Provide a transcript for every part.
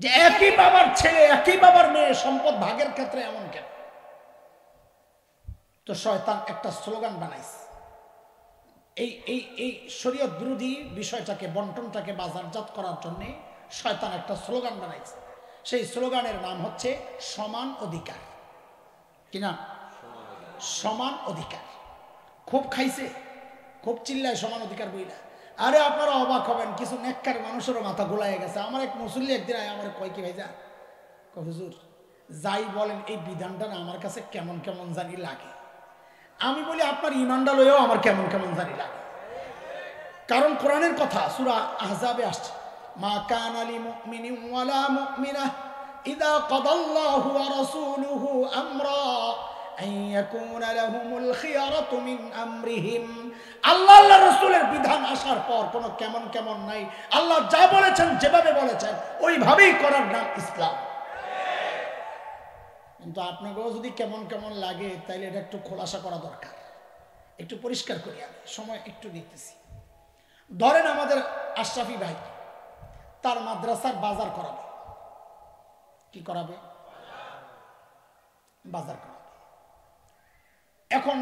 যে একই বাবার ছেলে একই বাবার মেয়ে সম্পদ ভাগের ক্ষেত্রে এমন কেন? তো শয়তান একটা স্লোগান বানাইছে, এই এই এই শরীয়ত বিরোধী বিষয়টাকে বন্টনটাকে বাজারজাত করার জন্য শয়তান একটা স্লোগান বানাইছে। সেই স্লোগানের নাম হচ্ছে সমান অধিকার। কি নাম? সমান অধিকার। খুব খাইছে, খুব চিল্লায় সমান অধিকার বইলা। আরে আপনারা অবাক হবেন, কিছু নেককার মানুষেরও মাথা গোলায় গেছে। আমার এক মুসল্লি একদিন আমার কয় কি ভাইজা, হুজুর যাই বলেন এই বিধানটা না আমার কাছে কেমন কেমন জানি লাগে। আমি বলি আপনার ইমানটা লয়েও আমার কেমন কেমন জানি লাগে। কারণ কোরআনের কথা সূরা আহজাবে আসছে, মা কানা লিমুমিনিন ওয়ালা মুমিনাহ ইযা কাদাল্লাহু ওয়া রাসূলুহু আমরা আন ইয়াকুনা লাহুমুল খিয়ারাতু মিন আমরিহিম। আল্লাহ আল্লাহর রাসূলের বিধান আসার পর কোনো কেমন কেমন নাই। আল্লাহ যা বলেছেন যেভাবে বলেছেন ওইভাবেই করার নাম ইসলাম। কিন্তু আপনাকেও যদি কেমন কেমন লাগে তাইলে এটা একটু খোলাসা করা দরকার, একটু পরিষ্কার করি। আমি সময় একটু দিতেছি। ধরেন আমাদের আশরাফি ভাই তার মাদ্রাসার বাজার করাবে। কি করাবে? বাজার করাবে। এখন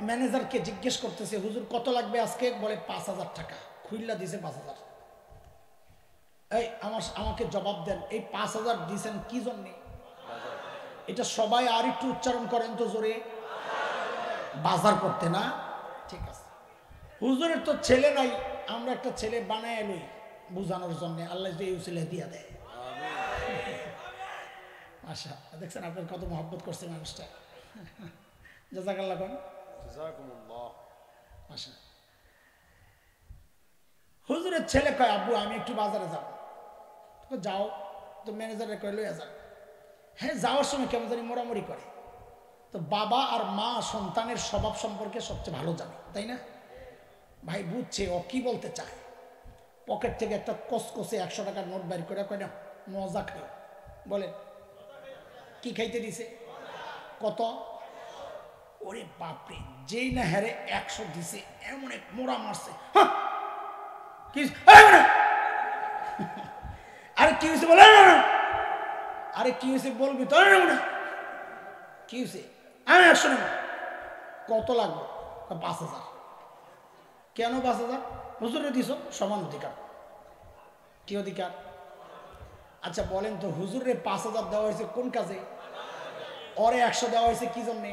ম্যানেজারকে জিজ্ঞেস করতেছে, হুজুর কত লাগবে আজকে? বলে 5,000 টাকা। খুইল্লা দিছে 5,000। এই আমাকে জবাব দেন, এই 5,000 দিছেন কি জন্যে? এটা সবাই আর একটু উচ্চারণ করেন তো জোরে। বাজার করতে না? ঠিক আছে। হুজুরের তো ছেলে নাই, আমরা একটা ছেলে বানায় লই বুঝানোর জন্য। আল্লাহ যে এই ছেলে দিয়া দেয়। আচ্ছা, দেখছেন আপনার কত মহব্বত করছে মানুষটা। জাযাকাল্লাহ কোন। জাযাকুমুল্লাহ। আচ্ছা, হুজুরের ছেলে কয় আব্বু আমি একটু বাজারে যাব। তো যাও। তো ম্যানেজারে কয় লইয়া যান। হ্যাঁ, যাওয়ার সময় কেমন জানি মোড়ামুড়ি করে। তো বাবা আর মা সন্তানের স্বভাব সম্পর্কে সবচেয়ে ভালো জানে, তাই না? ভাই বুঝছে ও কি বলতে চায়। পকেট থেকে একটা কসকসে 100 টাকার নোট বাইর করে কয় না মজা খাই। বলে কি খাইতে দিছে? কত? ওরে বাপরে, যেই না হ্যারে 100 দিছে এমন এক মোড়া মারছে। আরে কি হয়েছে বলে না। আরে কি হয়েছে বলবি তো না। কি হয়েছে? আমি 100 নেব। কত লাগবে? 5,000। কেন 5,000? হুজুরে দিছ সমান অধিকার। কি অধিকার? আচ্ছা বলেন তো, হুজুরে 5,000 দেওয়া হয়েছে কোন কাজে? ওরে 100 দেওয়া হয়েছে কি জন্যে?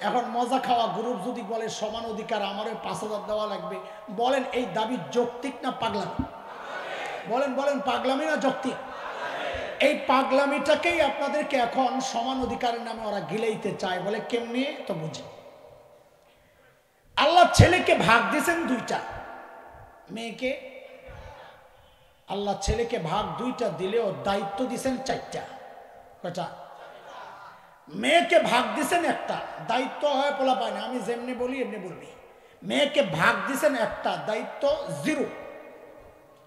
এখন মজা খাওয়া গ্রুপ যদি বলে সমান অধিকার, আমারও 5,000 দেওয়া লাগবে, বলেন এই দাবি যৌক্তিক না পাগলামি? বলেন বলেন, পাগলামি না যৌক্তিক? এই পাগলামিটাকেই আপনাদেরকে এখন সমান অধিকারের নামে ওরা গিলাইতে চায়। বলে কেমনি? তো বুঝি। আল্লাহ ছেলেকে ভাগ দিয়েছেন 2টা, মেয়েকে। আল্লাহ ছেলেকে ভাগ 2টা দিলেও দায়িত্ব দিয়েছেন 4টা। কয়টা? মেয়েকে ভাগ দিয়েছেন 1টা, দায়িত্ব হয় পোলা পায় না। আমি যেমনি বলি এমনি বলবি। মেয়েকে ভাগ দিয়েছেন 1টা, দায়িত্ব 0।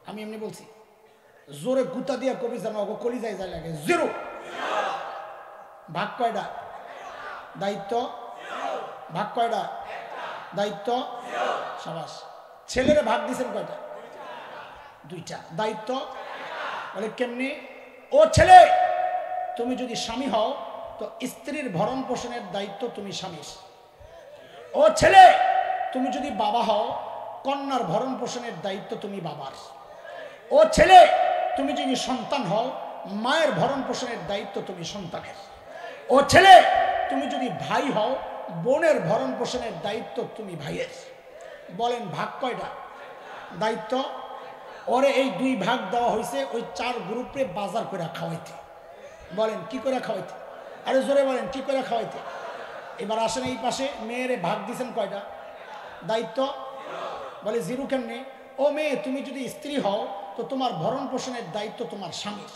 আমি এমনি বলছি, জোরে গুতা দিয়া কবি জানো কলি যায় যায় লাগে 0। ভাগ কয়টা? দায়িত্ব। ভাগ কয়টা? দায়িত্ব। সাবাস। ছেলেরে ভাগ দিয়েছেন কয়টা? 2টা, দায়িত্ব। বলে কেমনি? ও ছেলে, তুমি যদি স্বামী হও তো স্ত্রীর ভরণ পোষণের দায়িত্ব তুমি স্বামীর। ও ছেলে, তুমি যদি বাবা হও কন্যার ভরণ পোষণের দায়িত্ব তুমি বাবার। ও ছেলে, তুমি যদি সন্তান হও মায়ের ভরণ পোষণের দায়িত্ব তুমি সন্তানের। ও ছেলে, তুমি যদি ভাই হও বোনের ভরণ পোষণের দায়িত্ব তুমি ভাইয়ের। বলেন ভাগ কয়টা? দায়িত্ব। ওরে এই 2 ভাগ দেওয়া হয়েছে ওই 4 গ্রুপে বাজার করে খাওয়াইতে। বলেন কি করে খাওয়াইতে? আরে জোরে বলেন কি করে খাওয়াইতে? এবার আসেন এই পাশে, মেয়েরে ভাগ দিয়েছেন কয়টা? দায়িত্ব। বলে 0 কেমনে? ও মেয়ে, তুমি যদি স্ত্রী হও তো তোমার ভরণ পোষণের দায়িত্ব তোমার স্বামীর।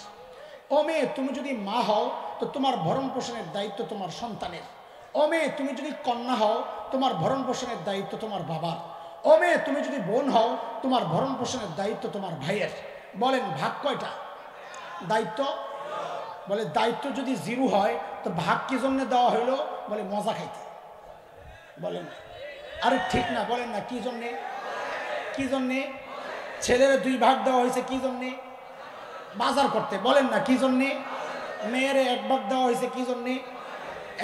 ও মেয়ে, তুমি যদি মা হও তো তোমার ভরণ পোষণের দায়িত্ব তোমার সন্তানের। ও মেয়ে, তুমি যদি কন্যা হও তোমার ভরণ পোষণের দায়িত্ব তোমার বাবার। ও মেয়ে, তুমি যদি বোন হও তোমার ভরণ পোষণের দায়িত্ব তোমার ভাইয়ের। বলেন ভাগ কয়টা? দায়িত্ব। বলে দায়িত্ব যদি 0 হয় তো ভাগ কি জন্য দেওয়া হইলো? বলে মজা খাইতে। বলেন আরে ঠিক না, বলেন না কি জন্যে? কি জন্যে? ছেলের 2 ভাগ দেওয়া হয়েছে কি জন্যে? বাজার করতে। বলেন না কি জন্যে? মেয়েরে এক ভাগ দেওয়া হয়েছে কি জন্যে?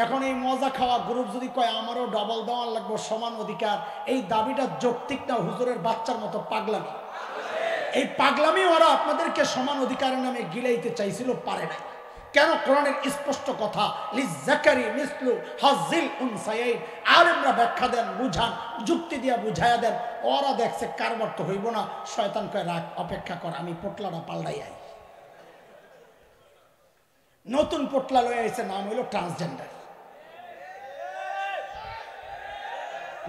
এখন এই মজা খাওয়া গ্রুপ যদি কয় আমারও ডবল দেওয়ার লাগবে, সমান অধিকার, এই দাবিটা যৌক্তিক না? হুজুরের বাচ্চার মতো পাগলামি। এই পাগলামি ওরা আপনাদেরকে সমান অধিকারের নামে গিলাইতে চাইছিল, পারে নাই। কেন? কোরআনের স্পষ্ট কথা, লিযাকারি মিসলু হাযিল উনসায়াইন। আলেমরা ব্যাখ্যা দেন, বুঝান, যুক্তি দিয়া বুঝাইয়া দেন। ওরা দেখছে কারবার তো হইব না, শয়তান কয় রাখ, অপেক্ষা কর, আমি পোটলাটা পাল্টাই আই। নতুন পোটলা লয়ে আইছে, নাম হইল ট্রান্সজেন্ডার।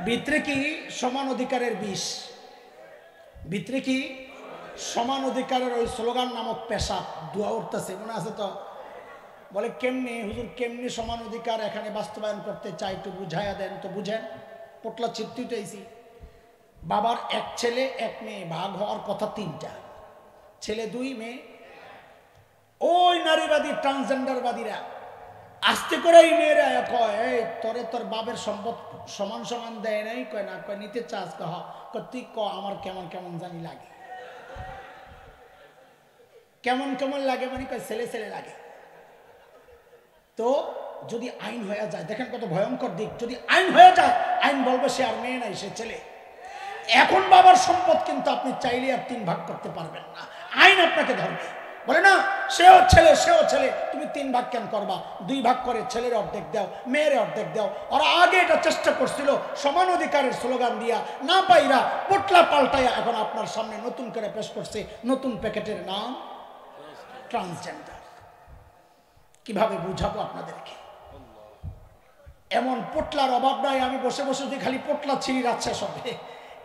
ভিতরে কি সমান অধিকারের বিষ, ভিতরে কি সমান অধিকারের ওই স্লোগান নামক পেশা দোয়া উঠতেছে, মনে আছে তো? বলে কেমনি হুজুর, কেমনি সমান অধিকার এখানে বাস্তবায়ন করতে চাই, একটু বুঝাইয়া দেন তো। বুঝেন, পোটলা চিত্তুইতেছি। বাবার এক ছেলে এক মেয়ে, ভাগ হওয়ার কথা 3টা, ছেলে 2 মেয়ে। ওই নারীবাদী ট্রান্সজেন্ডারবাদীরা আস্তে করে এই মেয়েরা কয়, এই তোরে তোর বাপের সম্পদ সমান সমান দেয় নাই? কয় না। কয় নিতে চাস? তুই ক, আমার কেমন কেমন জানি লাগে। কেমন কেমন লাগে মানে? কয় ছেলে ছেলে লাগে। তো যদি আইন হয়ে যায়, দেখেন কত ভয়ঙ্কর দিক, যদি আইন হয়ে যায়, আইন বলবে সে আর মেয়ে নাই, সে ছেলে। এখন বাবার সম্পদ কিন্তু আপনি চাইলে আর 3 ভাগ করতে পারবেন না, আইন আপনাকে ধরবে। বলে না, সেও ছেলে সেও ছেলে, তুমি 3 ভাগ কেন করবা? 2 ভাগ করে ছেলের অর্ধেক দাও, মেয়ের অর্ধেক দাও। ওরা আগে এটা চেষ্টা করছিল সমান অধিকারের স্লোগান দিয়া, না পাইরা পোটলা পাল্টাইয়া এখন আপনার সামনে নতুন করে পেশ করছে নতুন প্যাকেটের নাম ট্রান্সজেন্ডার। কিভাবে বুঝাবো আপনাদেরকে? এমন পোটলার অভাব নাই, আমি বসে বসে যে খালি পোটলা ছিঁড়ি রাখছে সবে।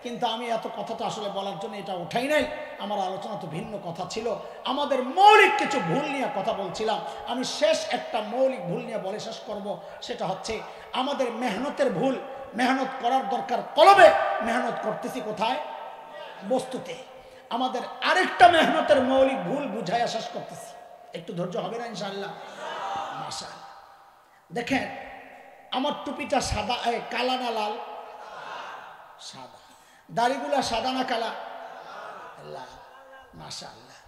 কিন্তু আমি এত কথাটা আসলে বলার জন্য এটা ওঠাই নাই, আমার আলোচনা তো ভিন্ন কথা ছিল। আমাদের মৌলিক কিছু ভুল নিয়ে কথা বলছিলাম। আমি শেষ একটা মৌলিক ভুল নিয়ে বলে শেষ করব, সেটা হচ্ছে আমাদের মেহনতের ভুল। মেহনত করার দরকার কলবে, মেহনত করতেছি কোথায়? বস্তুতে। আমাদের আরেকটা মেহনতের মৌলিক ভুল বুঝাইয়া শেষ করতেছি, একটু ধৈর্য হবে না ইনশাআল্লাহ? মাশাআল্লাহ। দেখেন আমার টুপিটা সাদা, কালা না লাল? সাদা। দাড়িগুলা সাদা না কালা? লাল। মাশাআল্লাহ।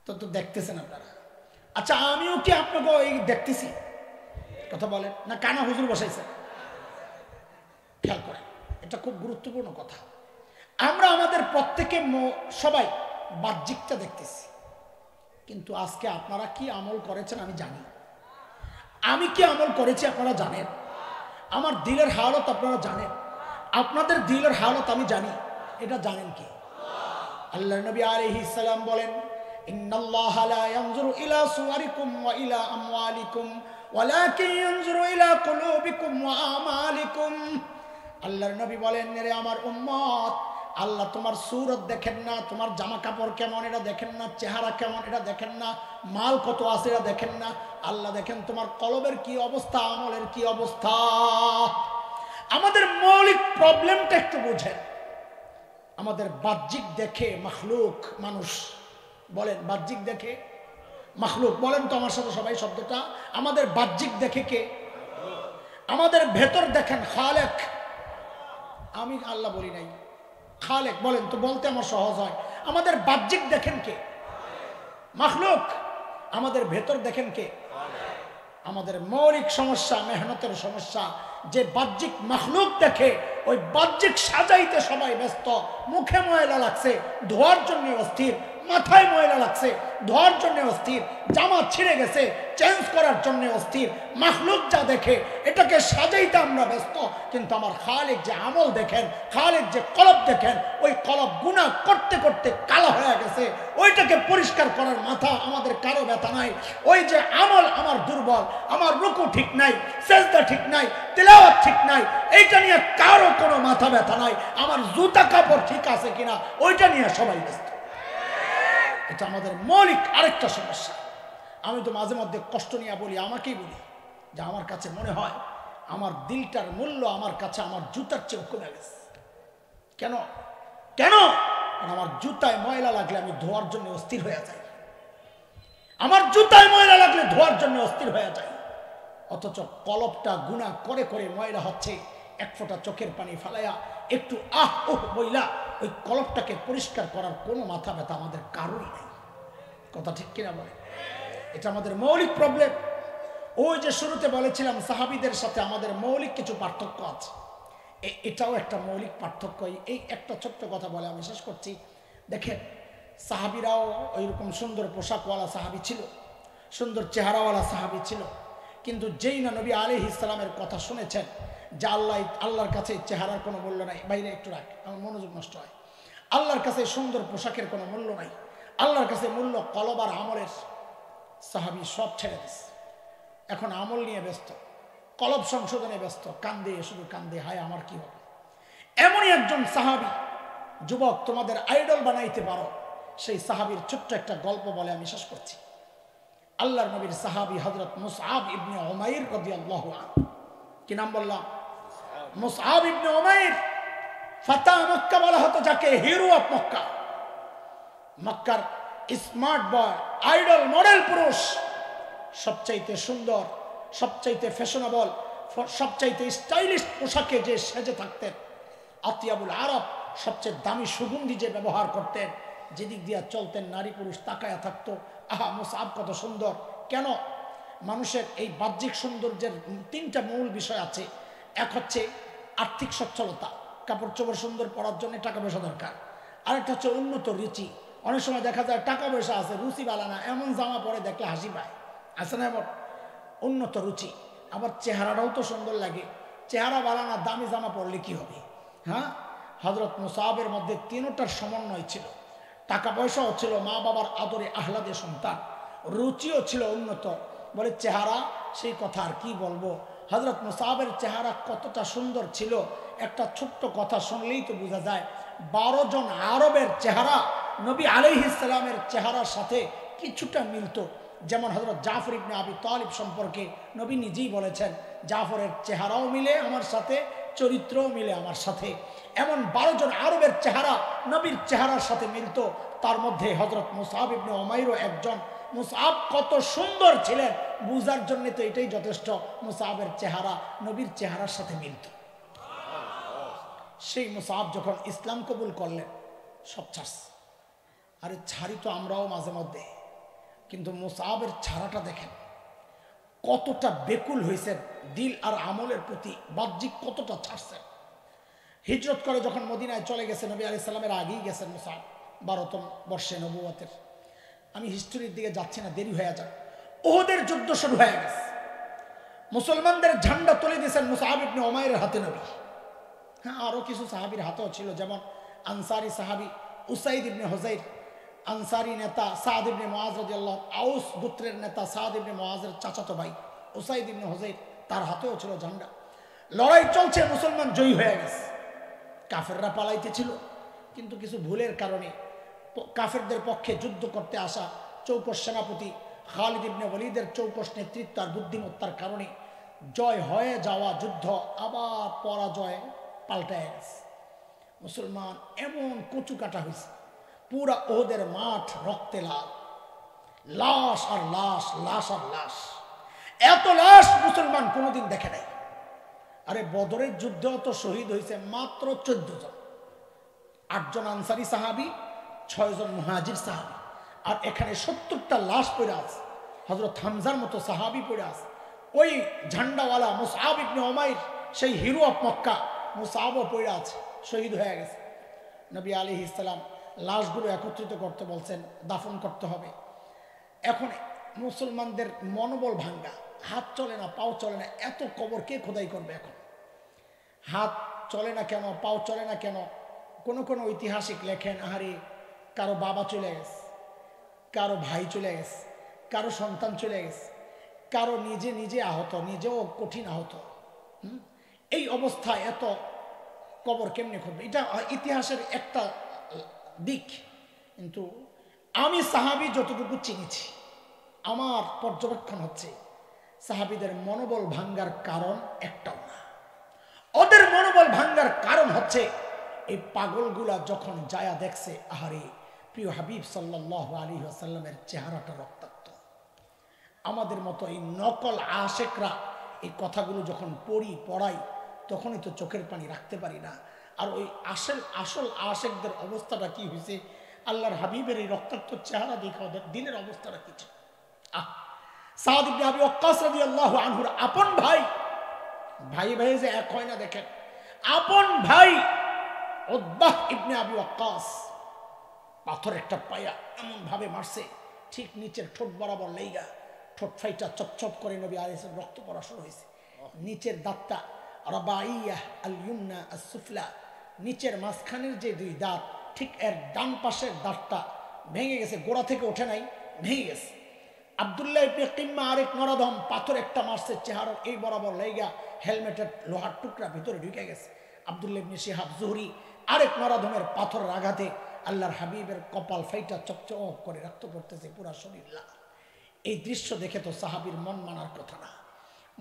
তো দেখতেছেন আপনারা। আচ্ছা, আমিও কি আপনাকে এই দেখতেছি? কথা বলেন না, কানা হুজুর বসাইছে? খেয়াল করেন, এটা খুব গুরুত্বপূর্ণ কথা। আমরা আমাদের প্রত্যেকে সবাই বাহ্যিকটা দেখতেছি, কিন্তু আজকে আপনারা কি আমল করেছেন আমি জানি। আমি কি আমল করেছি আপনারা জানেন। আমার দিলের হালত আপনারা জানেন। আপনাদের দিলের হালত আমি জানি। এটা জানেন কি? আল্লাহর নবী আলাইহিস সালাম বলেন, ইন্নাল্লাহা লা ইয়ানজুরু ইলা সুওয়ারিকুম ওয়া ইলা আমওয়ালিকুম ওয়ালাকিন ইয়ানজুরু ইলা কুলুবিকুম ওয়া আমালিকুম। আল্লাহর নবী বলেন, রে আমার উম্মত, আল্লাহ তোমার সূরত দেখেন না, তোমার জামা কাপড় কেমন এটা দেখেন না, চেহারা কেমন এটা দেখেন না, মাল কত আছে এটা দেখেন না। আল্লাহ দেখেন তোমার কলবের কি অবস্থা, আমলের কি অবস্থা। আমাদের মৌলিক প্রবলেমটা একটু বুঝেন। আমাদের বাহ্যিক দেখে মাখলুক, মানুষ বলেন, বাহ্যিক দেখে মাখলুক বলেন তো আমার সাথে সবাই শব্দটা। আমাদের বাহ্যিক দেখে কে? আমাদের ভেতর দেখেন খালেক। আমি আল্লাহ বলি নাই, খালেক বলেন তো, বলতে আমার সহজ হয়। আমাদের বাহ্যিক দেখেন কে? মাখলুক। আমাদের ভেতর দেখেন কে? আমাদের মৌলিক সমস্যা, মেহনতের সমস্যা। যে বাহ্যিক মাখলুক দেখে, ওই বাহ্যিক সাজাইতে সবাই ব্যস্ত। মুখে ময়লা লাগছে, ধোয়ার জন্য অস্থির। মাথায় ময়লা লাগছে, ধোয়ার জন্য অস্থির। জামা ছিঁড়ে গেছে, চেঞ্জ করার জন্য অস্থির। মাখলুক যা দেখে এটাকে সাজাইতে আমরা ব্যস্ত, কিন্তু আমার খালিক যে আমল দেখেন, খালিক যে কলব দেখেন, ওই কলব গুনাহ করতে করতে কালো হয়ে গেছে। ওইটাকে পরিষ্কার করার মাথা আমাদের কারো ব্যথা নাই। ওই যে আমল আমার দুর্বল, আমার রুকু ঠিক নাই, সেজদা ঠিক নাই, তেলাওয়াত ঠিক নাই, এইটা নিয়ে কারো কোনো মাথা ব্যথা নাই। আমার জুতা কাপড় ঠিক আছে কিনা, ওইটা নিয়ে সবাই ব্যস্ত। এটা আমাদের মৌলিক আরেকটা সমস্যা। আমি তো মাঝে মধ্যে কষ্ট নিয়ে বলি, আমাকেই বলি, যে আমার কাছে মনে হয় আমার দিলটার মূল্য আমার কাছে আমার জুতার চেয়ে কমে গেছে। কেন? কেন? আমার জুতায় ময়লা লাগলে আমি ধোয়ার জন্য অস্থির হয়ে যাই। আমার জুতায় ময়লা লাগলে ধোয়ার জন্য অস্থির হয়ে যাই। অথচ কলবটা গুনাহ করে করে ময়লা হচ্ছে, এক ফোঁটা চোখের পানি ফালাইয়া একটু আহ ওহ বইলা ওই কলবটাকে পরিষ্কার করার কোনো মাথা ব্যথা আমাদের কারোরই নাই। কথা ঠিক কিনা বলে? এটা আমাদের মৌলিক প্রবলেম। ওই যে শুরুতে বলেছিলাম সাহাবীদের সাথে আমাদের মৌলিক কিছু পার্থক্য আছে, এটাও একটা মৌলিক পার্থক্য। এই একটা ছোট্ট কথা বলে আমি শেষ করছি। দেখেন, সাহাবীরাও ওইরকম সুন্দর পোশাকওয়ালা সাহাবী ছিল, সুন্দর চেহারাওয়ালা সাহাবী ছিল, কিন্তু যেই না নবী আলাইহিস সালামের কথা শুনেছেন যে আল্লাহর কাছে চেহারার কোনো মূল্য নাই, বাইরে একটু রাখ, আমার মনোযোগ নষ্ট হয়, আল্লাহর কাছে সুন্দর পোশাকের কোনো মূল্য নাই, আল্লাহর কাছে মূল্য কলব আর আমলের, সাহাবী সব ছেড়ে দিস, এখন আমল নিয়ে ব্যস্ত, কলব সংশোধনে ব্যস্ত, কান্দে, শুধু কান্দে, হায় আমার কি হবে। এমনই একজন সাহাবী যুবক তোমাদের আইডল বানাইতে পারো, সেই সাহাবীর ছোট্ট একটা গল্প বলে আমি শেষ করছি। আল্লাহর নবীর সাহাবী হযরত মুসআব ইবনে উমাইর রাদিয়াল্লাহু আনহু। কি নাম বললাম? মুসআব ইবনে উমাইর। ফাতা মক্কা বলা হতো যাকে, হিরো অফ মক্কা, মক্কার স্মার্ট বয়, আইডল মডেল পুরুষ, সবচাইতে সুন্দর, সবচাইতে ফ্যাশনেবল, সবচাইতে স্টাইলিশ পোশাকে যে সেজে থাকতেন, আতিয়াবুল আরব, সবচেয়ে দামি সুগন্ধি যে ব্যবহার করতেন, যেদিক দিয়া চলতেন নারী পুরুষ তাকায়া থাকতো, আহা মুসআব কত সুন্দর। কেন? মানুষের এই বাহ্যিক সৌন্দর্যের তিনটা মূল বিষয় আছে। এক হচ্ছে আর্থিক সচ্ছলতা, কাপড় চোপড় সুন্দর পরার জন্য টাকা পয়সা দরকার। আরেকটা হচ্ছে উন্নত রুচি। অনেক সময় দেখা যায় টাকা পয়সা আছে, রুচি বালা না, এমন জামা পরে দেখলে হাসি পায়, আছে না এমন? উন্নত রুচি। আবার চেহারাটাও তো সুন্দর লাগে, চেহারা বালা না, দামি জামা পরলে কি হবে? হ্যাঁ, হযরত মুসআবের মধ্যে তিনটার সমন্বয় ছিল। টাকা পয়সাও ছিল, মা বাবার আদরে আহ্লাদে সন্তান, রুচিও ছিল উন্নত। বলে চেহারা, সেই কথা আর কি বলবো। হযরত মুসআবের চেহারা কতটা সুন্দর ছিল, একটা ছোট্ট কথা শুনলেই তো বোঝা যায়। 12 জন আরবের চেহারা নবী আলাইহিস সালামের চেহারার সাথে কিছুটা মিলত। যেমন হযরত জাফর ইবনে আবি তালিব সম্পর্কে নবী নিজেই বলেছেন, জাফরের চেহারাও মিলে আমার সাথে, চরিত্রও মিলে আমার সাথে। এমন 12 জন আরবের চেহারা নবীর চেহারার সাথে মিলত। তার মধ্যে হযরত মুসআব ইবনে উমাইরও একজন। মুসআব কত সুন্দর ছিলেন বুঝার জন্য তো এটাই যথেষ্ট, মুসআবের চেহারা নবীর চেহারার সাথে মিলত। সেই মুসআব যখন ইসলাম কবুল করলেন, সব ছাড়ছে। আরে ছাড়ি তো আমরাও মাঝে মধ্যে, কিন্তু মুসআবের ছাড়াটা দেখেন কতটা বেকুল হয়েছে দিল আর আমলের প্রতি, বাহ্যিক কতটা ছাড়ছে। হিজরত করে যখন মদিনায় চলে গেছে, নবী আলাইহিস সালামের আগেই গেছেন মুসআব, 12তম বর্ষে নবুয়তের। আমি হিস্টোরির দিকে যাচ্ছি না, দেরি হয়ে যাক। উহুদের যুদ্ধ শুরু হয়ে গেছে, মুসলমানদের ঝান্ডা তুলে দিয়েছেন মুসআব ইবনে উমাইরের হাতে নবী। হ্যাঁ, আরও কিছু সাহাবীর হাতেও ছিল, যেমন আনসারি সাহাবী উসাইদ ইবনে হুযাইর, আনসারি নেতা সাদ ইবনে মুআজ রাদিয়াল্লাহু, আউস গোত্রের নেতা সাদ ইবনে মুআজের চাচাতো ভাই উসাইদ ইবনে হুযাইর, তার হাতেও ছিল ঝান্ডা। লড়াই চলছে, মুসলমান জয়ী হয়ে গেছে। কাফেররা পালাইতেছিল, কিন্তু কিছু ভুলের কারণে কাফেরদের পক্ষে যুদ্ধ করতে আসা চৌকস সেনাপতি খালিদ ইবনে ওয়ালিদের চৌকস নেতৃত্ব আর বুদ্ধিমত্তার কারণে জয় হয়ে যাওয়া যুদ্ধ আবার পরাজয় পাল্টায় গেছে। মুসলমান এমন কচু কাটা হয়েছে, পুরা ওদের মাঠ রক্তে লাল, লাশ আর লাশ, লাশ আর লাশ। এত লাশ মুসলমান কোনোদিন দেখে নাই। আরে বদরের যুদ্ধেও তো শহীদ হয়েছে মাত্র 14 জন, 8 জন আনসারি সাহাবী, 6 জন মুহাজির সাহাবী, আর এখানে 70টা লাশ পড়ে আছে। হযরত হামজার মতো সাহাবী পড়ে আছে। ওই ঝান্ডাওয়ালা মুসআব ইবনে উমাইর, সেই হিরো অফ মক্কা, মুসআবও পড়ে আছে, শহীদ হয়ে গেছে। নবী আলাইহিস সালাম লাশগুলো একত্রিত করতে বলছেন, দাফন করতে হবে। এখন মুসলমানদের মনোবল ভাঙ্গা, হাত চলে না, পাও চলে না, এত কবর কে খোদাই করবে? এখন হাত চলে না কেন, পাও চলে না কেন? কোন কোন ঐতিহাসিক লেখেন, আহারে কারো বাবা চলে গেছে, কারো ভাই চলে গেছে, কারো সন্তান চলে গেছে, কারো নিজে নিজে আহত, নিজেও কঠিন আহত। এই অবস্থায় এত কবর কেমনে করবে? এটা ইতিহাসের একটা দিক। কিন্তু আমি সাহাবী যতটুকু চিনেছি, আমার পর্যবেক্ষণ হচ্ছে সাহাবীদের মনোবল ভাঙ্গার কারণ একটাও না। ওদের মনোবল ভাঙ্গার কারণ হচ্ছে এই পাগলগুলা যখন যায়া দেখছে, আহারে প্রিয় হাবিব সাল্লাল্লাহু আলাইহি ওয়াসাল্লামের চেহারাটা রক্তাক্ত। আমাদের মতো এই নকল আশেকরা এই কথাগুলো যখন পড়াই, তখনই তো চোখের পানি রাখতে পারি না। আর ওই আসল আশেকদের অবস্থাটা কি হয়েছে, আল্লাহর হাবিবের এই রক্তাক্ত চেহারা দেখে ওদের দিনের অবস্থাটা কিছু। সাদ ইবনে আবি ওয়াক্কাস রাদিয়াল্লাহু আনহুর আপন ভাই, ভাই ভাই যে এক হয় না দেখেন, আপন ভাই উতবাহ ইবনে আবি ওয়াক্কাস পাথর একটা পায়া এমন ভাবে মারছে, ঠিক নিচের ঠোঁট বরাবর লেগা ঠোঁট ফাইটা চপচপ করে নবী আলাইহিস সালাম রক্ত পড়া শুরু হয়েছে। নিচের দাঁতটা রাবাইয়াহ আল ইউমনা আস সুফলা, নিচের মাঝখানের যে দুই দাঁত ঠিক এর ডান পাশের দাঁতটা ভেঙে গেছে, গোড়া থেকে ওঠে নাই, ভেঙে গেছে। আব্দুল্লাহ ইবনে কিম্মা আরেক নরদম পাথর একটা মারছে, চেহারা এই বরাবর লেগা হেলমেটের লোহার টুকরা ভিতরে ঢুকে গেছে। আব্দুল্লাহ ইবনে শিহাব জুহরি আরেক নরদমের পাথরের আঘাতে আল্লাহর হাবিবের কপাল ফাইটা চকচক করে রক্ত পড়তেছে পুরা শরীর লাল। এই দৃশ্য দেখে তো সাহাবীর মন মানার কথা না,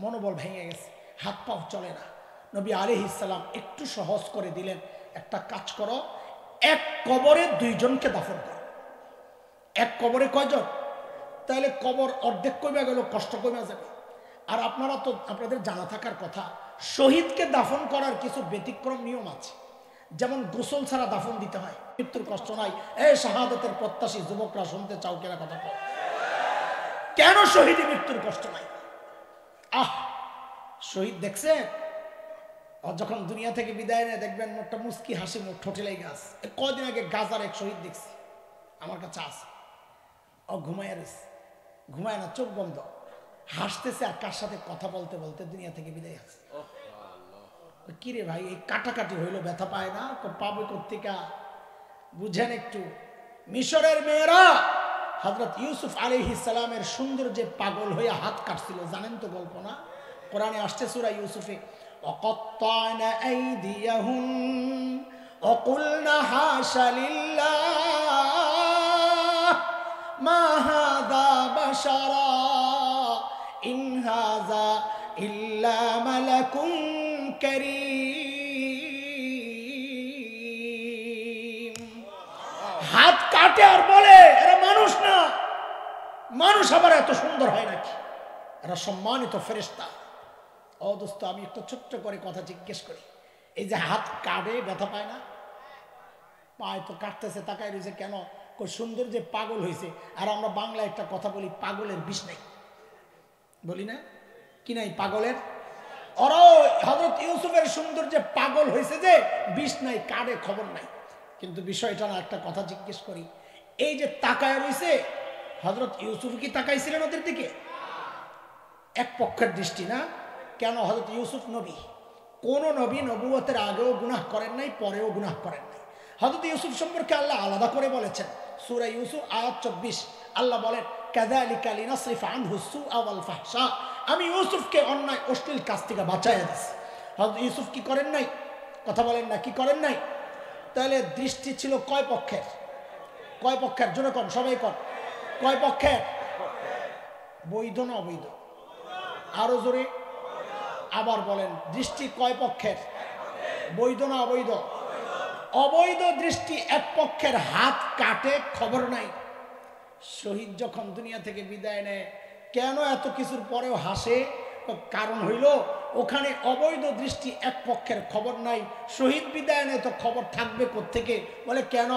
মনোবল ভেঙে গেছে, হাত পাও চলে না। নবী আলাইহিস সালাম একটু সহজ করে দিলেন, একটা কাজ করো, এক কবরে দুইজনকে দাফন করো। এক কবরে কয়জন? তাহলে কবর অর্ধেক কমে গেল, কষ্ট কমে যাবে। আর আপনারা তো, আপনাদের জানা থাকার কথা, শহীদকে দাফন করার কিছু ব্যতিক্রম নিয়ম আছে। যেমন গোসল ছাড়া দাফন দিতে হয়, মৃত্যুর কষ্ট নাই। এই শাহাদাতের প্রত্যাশী যুবকরা শুনতে চাও কেনা কথা বল, কেন শহীদে মৃত্যুর কষ্ট নাই? শহীদ দেখছেন যখন দুনিয়া থেকে বিদায় নেয়, দেখবেন একটা মুস্কি হাসি মুখ ঠোঁটে লেগে আছে। কদিন আগে গাজার এক শহীদ দেখছি, আমার কাছে আছে, ও ঘুমায় রয়েছে, ঘুমায় না, চোখ বন্ধ, হাসতেছে আর কার সাথে কথা বলতে বলতে দুনিয়া থেকে বিদায় আছে। কিরে ভাই, এই কাটাকাটি হইলো, ব্যথা পায় না, পাবে কোত্থেকা বুঝেন একটু। মিশরের মেয়েরা হযরত ইউসুফ আলাইহিস সালামের সৌন্দর্যে পাগল হয়ে হাত কাটছিল, জানেন তো গল্প না? কোরআনে আসছে সূরা ইউসুফে, ওয়াকাত্তানা আইদিয়াহুম ওয়াকুলনা হাশা লিল্লাহ মা হাযা বাশারা ইন হাযা ইল্লা মালাকুন কারীম। হাত কাটে আর বলে এরা মানুষ না, মানুষ আবার এত সুন্দর হয় নাকি? এরা সম্মানিত ফেরেশতা। ও দোস্ত, আমি একটু ছোট্ট করে কথা জিজ্ঞেস করি, এই যে হাত কাটে ব্যথা পায় না? পায় তো, কাটতেছে, তাকায় রয়েছে কেন? সুন্দর যে পাগল হয়েছে। আর আমরা বাংলায় একটা কথা বলি, পাগলের বিষ নাই, বলি না? কি নাই পাগলের? ওরাও হযরত ইউসুফের সৌন্দর্যে পাগল হয়েছে যে বিষ নাই, কাটে, খবর নাই। কিন্তু বিষয়টা না, একটা কথা জিজ্ঞেস করি, এই যে তাকায় রয়েছে, হযরত ইউসুফ কি তাকাইছিলেন ওদের দিকে? এক পক্ষের দৃষ্টি না। কেন? হযরত ইউসুফ নবী, কোন নবী নবুয়তের আগেও গুনাহ করেন নাই, পরেও গুনাহ করেন নাই। হযরত ইউসুফ সম্পর্কে আল্লাহ আলাদা করে বলেছেন, সূরা ইউসুফ আয়াত 24, আল্লাহ বলেন, কাযালিকা লিনাসরিফা আনহু সুআ ওয়াল ফাহশা, আমি ইউসুফকে অন্যায় অশ্লীল কাজ থেকে বাঁচাইয়া দিয়েছি। হযরত ইউসুফ কি করেন নাই? কথা বলেন না, কি করেন নাই? তাহলে দৃষ্টি ছিল কয় পক্ষের? কয় পক্ষের? জোরে কন, সবাই কন, কয় পক্ষের? বৈধ না অবৈধ? আরো জোরে আবার বলেন, দৃষ্টি কয় পক্ষের? বৈধ না অবৈধ? অবৈধ দৃষ্টি এক পক্ষের, হাত কাটে, খবর নাই। শহীদ যখন দুনিয়া থেকে বিদায় নেয়, কেন এত কিছুর পরেও হাসে? কারণ হইল ওখানে অবৈধ দৃষ্টি এক পক্ষের, খবর নাই। শহীদ বিদায় নেয় তো খবর থাকবে কোত্থেকে? বলে কেন?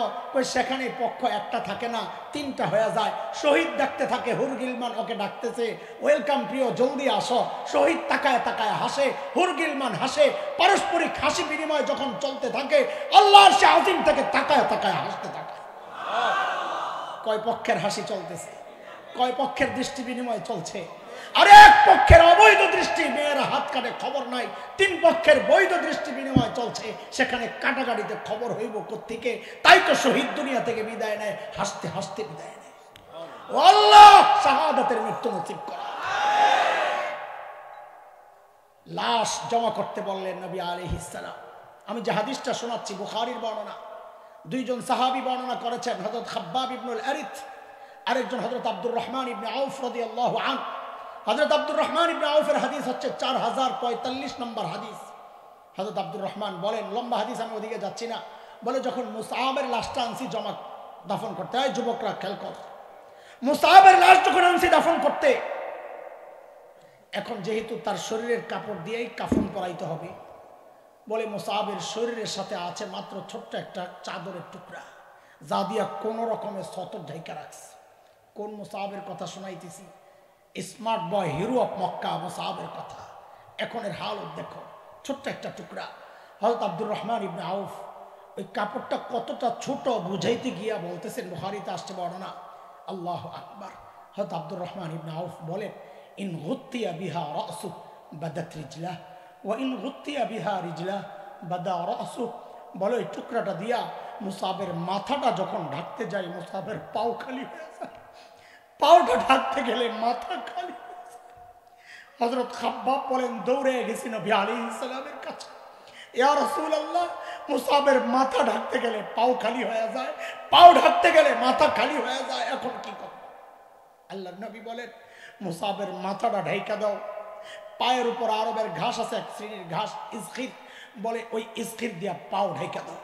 সেখানে পক্ষ একটা থাকে না, তিনটা হয়ে যায়। শহীদ ডাকতে থাকে, হুরগিলমান ওকে ডাকতেছে, ওয়েলকাম প্রিয়, জলদি আসো। শহীদ তাকায় তাকায় হাসে, হুরগিলমান হাসে। পারস্পরিক হাসি বিনিময় যখন চলতে থাকে, আল্লাহর সে আজিম থেকে তাকায় তাকায় হাসতে থাকে। কয় পক্ষের হাসি চলতেছে? কয় পক্ষের দৃষ্টি বিনিময় চলছে? আর এক পক্ষের অবৈধ দৃষ্টি, মেয়েরা হাত কাটে, খবর নাই। তিন পক্ষের বৈধ দৃষ্টি বিনিময় চলছে, সেখানে কাটাকাটিতে খবর হইব কোত্থেকে? তাই তো শহীদ দুনিয়া থেকে বিদায় নেয়, হাসতে হাসতে বিদায় নেয়। ও আল্লাহ, শাহাদাতের মৃত্যু নসিব কর। লাশ জমা করতে বললেন নবী আলাইহিস সালাম। আমি যে হাদিসটা শোনাচ্ছি বুখারীর বর্ণনা, দুইজন সাহাবী বর্ণনা করেছেন, হযরত খাব্বাব ইবনুল আরিত, আরেকজন হযরত আব্দুর রহমান ইবনে আউফ রাদিয়াল্লাহু আনহু। হযরত আব্দুর রহমান ইবনে আউফের হাদিস হচ্ছে 4045 নম্বর হাদিস। হযরত আব্দুর রহমান বলেন, লম্বা হাদিস, আমি ওদিকে যাচ্ছি না, বলে যখন মুসআবের লাশটা আনছি জমা দাফন করতে, হয় যুবকরা খেয়াল কর, মুসআবের লাশ যখন আনছি দাফন করতে, এখন যেহেতু তার শরীরের কাপড় দিয়েই কাফন পরাইতে হবে, বলে মুসআবের শরীরের সাথে আছে মাত্র ছোট্ট একটা চাদরের টুকরা। যা দিয়া কোনো রকমের সতর ঢাইকা রাখছে। কোন মুসাহাবের কথা শোনাইতেছি? Smart boy hero of Mecca মুসাহাবের কথা। এখনের হাল দেখো, ছোট্ট একটা টুকরা। হযরত আব্দুর রহমান ইবনে আউফ ওই কাপড়টা কতটা ছোট বুঝাইতে গিয়া বলতেছেন, বুখারীতে আসছে বর্ণনা, আল্লাহু আকবার। হযরত আব্দুর রহমান ইবনে আউফ বলেন, ইন গুত্তিয়া বিহা রাসু বাদাত রিজলাহ ওয়া ইন গুত্তিয়া বিহা রিজলাহ বাদা রাসু। বলে ওই টুকরাটা দিয়া মুসাবের মাথাটা যখন ঢাকতে যাই, মুসাবের পাও খালি হয়ে যায়। পাওটা ঢাকতে গেলে মাথা খালি হয়ে যায়। হযরত খাব্বাব বলেন, দৌড়ে গেছি নবী আলাইহিস সালামের কাছে, ইয়া রাসূলুল্লাহ, মুসাবের মাথা ঢাকতে গেলে পাও খালি হয়ে যায়, পাও ঢাকতে গেলে মাথা খালি হয়ে যায়, এখন কি করব? আল্লাহর নবী বলেন, মুসাবের মাথাটা ঢাইকা দাও। পায়ের উপর আরবের ঘাস আছে, এক শ্রেণীর ঘাস, ইসখির বলে, ওই ইসখির দিয়া পাও ঢাইকা দাও।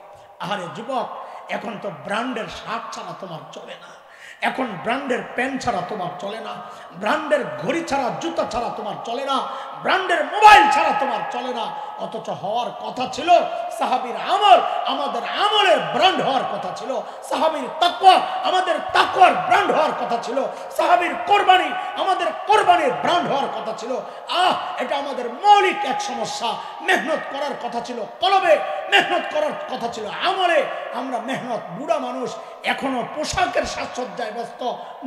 আরে যুবক, এখন তো ব্র্যান্ডের শার্ট ছাড়া তোমার চলে না, এখন ব্র্যান্ডের প্যান্ট ছাড়া তোমার চলে না, ব্র্যান্ডের ঘড়ি ছাড়া, জুতা ছাড়া তোমার চলে না, ব্র্যান্ডের মোবাইল ছাড়া তোমার চলে না। অথচ হওয়ার কথা ছিল সাহাবীর আমল, আমাদের আমলের ব্র্যান্ড হওয়ার কথা ছিল। সাহাবীর তাকওয়া আমাদের তাকওয়ার ব্র্যান্ড হওয়ার কথা ছিল। সাহাবীর কোরবানি আমাদের কোরবানির ব্র্যান্ড হওয়ার কথা ছিল। এটা আমাদের মৌলিক এক সমস্যা। মেহনত করার কথা ছিল কলবে, মেহনত করার কথা ছিল আমলে। আমরা মেহনত, বুড়া মানুষ এখনো পোশাকের সাজসজ্জায় ব্যস্ত।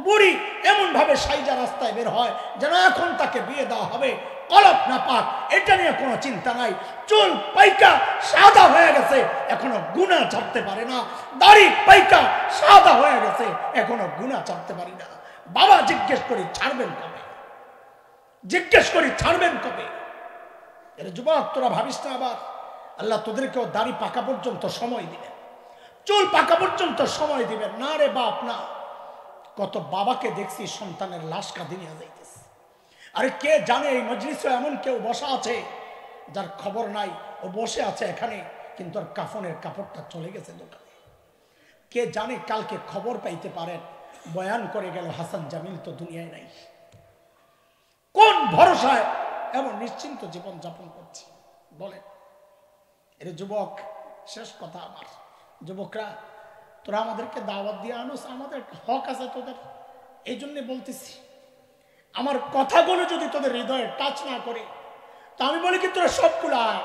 বুড়ি এমন ভাবে সাইজা রাস্তায় বের হয় যেন এখন তাকে বিয়ে দেওয়া হবে, কলপ না পাক, এটা নিয়ে কোনো চিন্তা নাই। চুল পাইকা সাদা হয়ে গেছে, এখনো গুনাহ ছাড়তে পারে না। দাড়ি পাইকা সাদা হয়ে গেছে, এখনো গুনাহ ছাড়তে পারি না। বাবা জিজ্ঞেস করি ছাড়বেন কবে? জিজ্ঞেস করি ছাড়বেন কবে? এর যুবক, তোরা ভাবিস না আবার আল্লাহ তোদেরকেও দাড়ি পাকা পর্যন্ত সময় দিবেন, চুল পাকা পর্যন্ত সময় দিবেন না রে বাপ না। কত বাবাকে দেখছি সন্তানের লাশ কাঁধে নিয়ে যাইতেছে। আরে কে জানে এই মজলিসে এমন কেউ বসা আছে যার খবর নাই, ও বসে আছে এখানে কিন্তু ওর কাফনের কাপড়টা চলে গেছে দোকানে। কে জানে কালকে খবর পাইতে পারেন বয়ান করে গেল হাসান জামিল তো দুনিয়ায় নাই। কোন ভরসায় এমন নিশ্চিন্ত জীবন যাপন করছি বলেন? এর যুবক, শেষ কথা আমার, যুবকরা তোরা আমাদেরকে দাওয়াত দিয়ে আনোস, আমাদের হক আছে তোদের, এই জন্য বলতেছি। আমার কথাগুলো যদি তোদের হৃদয়ে টাচ না করে তা আমি বলি কি তোরা সবগুলো আয়,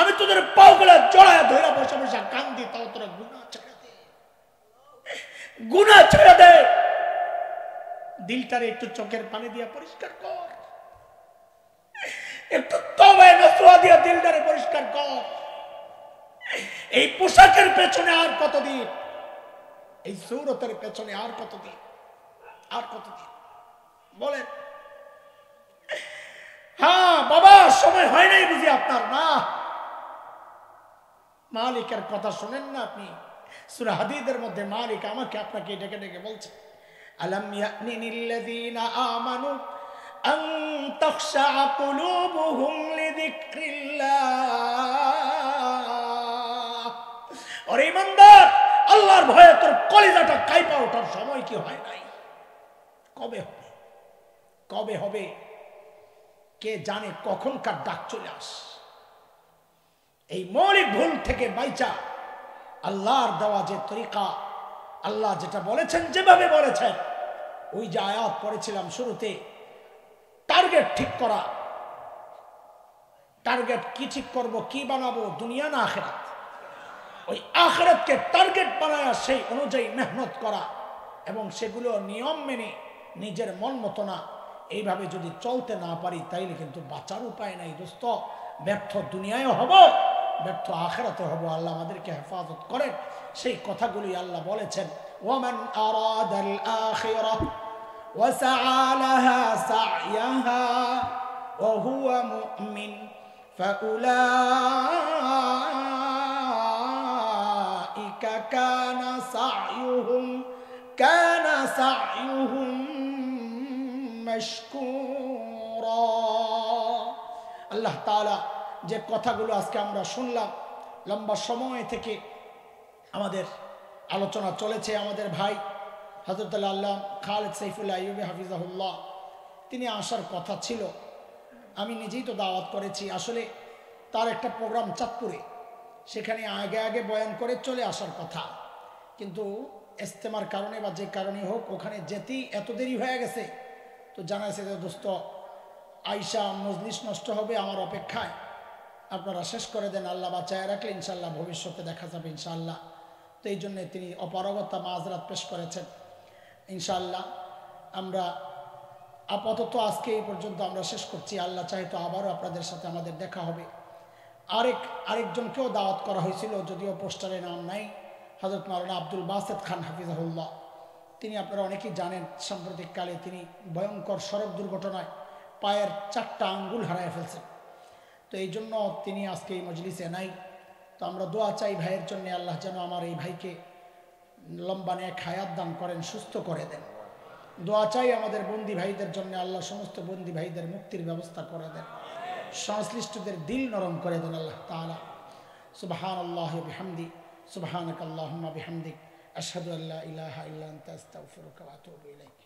আমি তোদের পাওগুলা জড়ায় ধরে বসে বসে কান্দি, তাও তোরা গুনাহ ছেড়ে দে, গুনাহ ছেড়ে দে। দিলটারে একটু চোখের পানি দিয়ে পরিষ্কার কর, একটু তওবা নসুহা দিয়ে দিলটারে পরিষ্কার কর। এই পোশাকের পেছনে আর কতদিন, এই সূরতের পেছনে আর কতদিন, আর কতদিন বলেন? হ্যাঁ বাবা, সময় হয় নাই বুঝি আপনার? না, মালিকের কথা শোনেন না আপনি? সূরা হাদীদের মধ্যে মালিক আমাকে আপনাকে ডেকে ডেকে বলছে, আলাম ইয়ানিল্লাযীনা আমানু আন তাখশা কুলুবুহুম লিযিকরিল্লাহ। ওরে ঈমানদার, আল্লাহর ভয়ে তোর কলিজাটা কাঁপা ওঠার সময় কি হয় নাই? কবে হবে? কবে হবে? কে জানে কখনকার ডাক চলে আস। এই মৌলিক ভুল থেকে বাইচা আল্লাহর দেওয়া যে তরিকা, আল্লাহ যেটা বলেছেন, যেভাবে বলেছেন, ওই যে আয়াত পড়েছিলাম শুরুতে, টার্গেট ঠিক করা। টার্গেট কি ঠিক করব, কি বানাবো, দুনিয়া না আখিরাত? ওই আখিরাতকে টার্গেট বানায়া সেই অনুযায়ী মেহনত করা এবং সেগুলো নিয়ম মেনে নিজের মন মতো না, এইভাবে যদি চলতে না পারি তাইলে কিন্তু বাঁচার উপায় নাই দোস্ত। ব্যর্থ দুনিয়ায়ও হব, ব্যর্থ আখিরাতে হব। আল্লাহ আমাদেরকে হেফাজত করেন। সেই কথাগুলি আল্লাহ বলেছেন, ওয়ামান আরাদাল আখিরাহ ওয়া সাআ লাহা সা'য়াহা ওয়া হুয়া মুমিন ফাউলাইকা কানা সা'য়ুহুম মাশকুরা। আল্লাহ তাআলা যে কথাগুলো আজকে আমরা শুনলাম, লম্বা সময় থেকে আমাদের আলোচনা চলেছে। আমাদের ভাই হযরত আল্লাহ খালেদ সাইফুল্লাহ আইয়ুবী হাফিজাহুল্লাহ, তিনি আসার কথা ছিল। আমি নিজেই তো দাওয়াত করেছি। আসলে তার একটা প্রোগ্রাম চাঁদপুরে, সেখানে আগে আগে বয়ান করে চলে আসার কথা, কিন্তু ইজতেমার কারণে বা যে কারণেই হোক ওখানে যেতেই এত দেরি হয়ে গেছে। তো জানাইছে যে দোস্ত আইসা মজলিস নষ্ট হবে আমার অপেক্ষায়, আপনারা শেষ করে দেন, আল্লাহ বাঁচায় রাখলে ইনশাল্লাহ ভবিষ্যতে দেখা যাবে ইনশাআল্লাহ। তো এই জন্যে তিনি অপারগতা মাযরাত পেশ করেছেন। ইনশাআল্লাহ আমরা আপাতত আজকে এই পর্যন্ত আমরা শেষ করছি। আল্লাহ চাহে তো আবারও আপনাদের সাথে আমাদের দেখা হবে। আরেকজনকেও দাওয়াত করা হয়েছিল, যদিও পোস্টারে নাম নাই, হযরত মাওলানা আব্দুল বাসেত খান হাফিজাহুল্লাহ। তিনি আপনারা অনেকেই জানেন, সাম্প্রতিককালে তিনি ভয়ঙ্কর সড়ক দুর্ঘটনায় পায়ের 4টা আঙ্গুল হারায় ফেলছেন। তো এই জন্য তিনি আজকে এই মজলিসে নাই। তো আমরা দোয়া চাই ভাইয়ের জন্য, আল্লাহ যেন আমার এই ভাইকে লম্বা নেক হায়াত দান করেন, সুস্থ করে দেন। দোয়া চাই আমাদের বন্দী ভাইদের জন্য, আল্লাহ সমস্ত বন্দী ভাইদের মুক্তির ব্যবস্থা করে দেন, সংশ্লিষ্টদের দিল নরম করে দেন আল্লাহ তাআলা। সুবহানাল্লাহি ওয়া বিহামদি, সুবহানাকাল্লাহুম্মা বিহামদিক, আশহাদু আল্লা ইলাহা ইল্লা আনতা আস্তাগফিরুকা ওয়া আতুবু ইলাইক।